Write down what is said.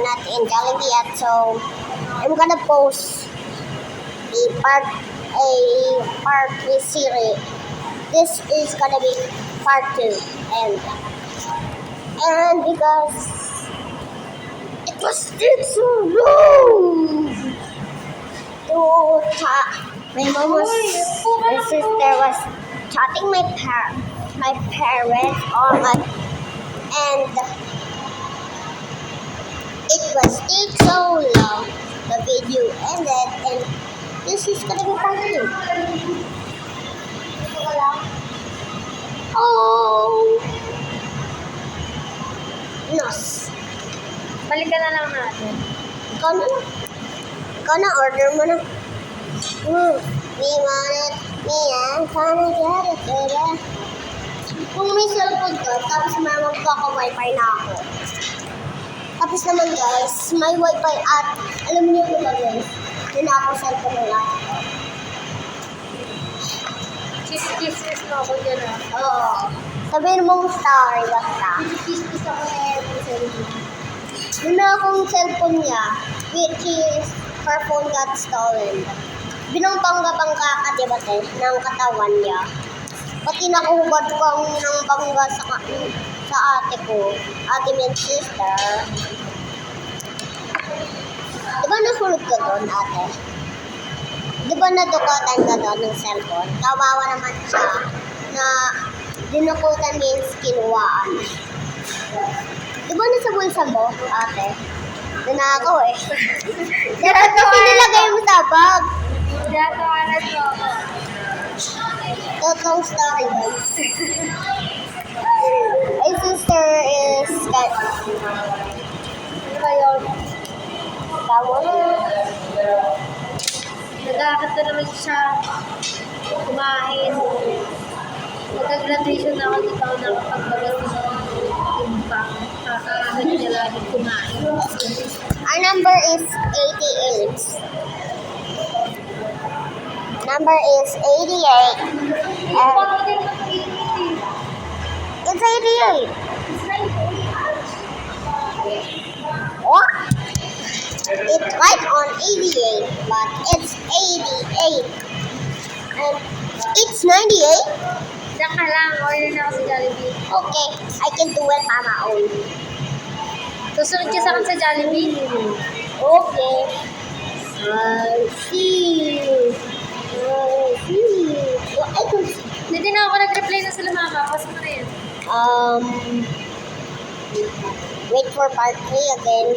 not in Jollibee yet, so I'm gonna post a part 3 series. This is gonna be part 2, and because it was take so long to chat. My sister was chatting my parents on, and it was take so long. The video ended, and this is gonna be part 2. Oh, nos. Balikan na lang natin. Ikaw na lang. Ikaw na, order mo na. We want it, me and Connie get it, baby. Kung may cellphone ka, tapos magkaka-wifi na ako. Tapos naman guys, may wifi at alam niyo ba guys, yun ako cellphone na lang. Kiss mo ako dyan ah. Oo. Sabihin mong story basta. Kiss ako na Yun na akong cellphone niya, which is her phone got stolen. Binang-bangga-bangga ka, diba te, ng katawan niya. Pati nakuhubad ko ng bangga sa ate ko, ate and sister. Diba nahulog ka doon, ate? Diba nadukatan ka doon ng cellphone? Kawawa naman siya na dinukutan means kinuwaan. Diba nasa bulsa mo, ate? Nanakaw eh. Dapat kasi nilagay mo sa bag. Tinatawanan mo ako. Totoong story, guys. My sister is Ano ba yun? tawag. Nag-aakit na naman siya kumain. Magka-graduation na ako, dito ako nakapagbagas ng impact. Kakaahit niya lagi kumain. Our number is 88. Number is 88. It's 88. What? It's right on 88, but it's 88. And it's 98? Diyan ka lang, order na ako sa Jollibee. Okay, I can do it on my own. Susunod ka sa akin sa Jollibee? Okay. I see. I see. Well, I can see. Hindi na ako nag-reply na sila mama. Pasok na yan. Wait for part 3 again.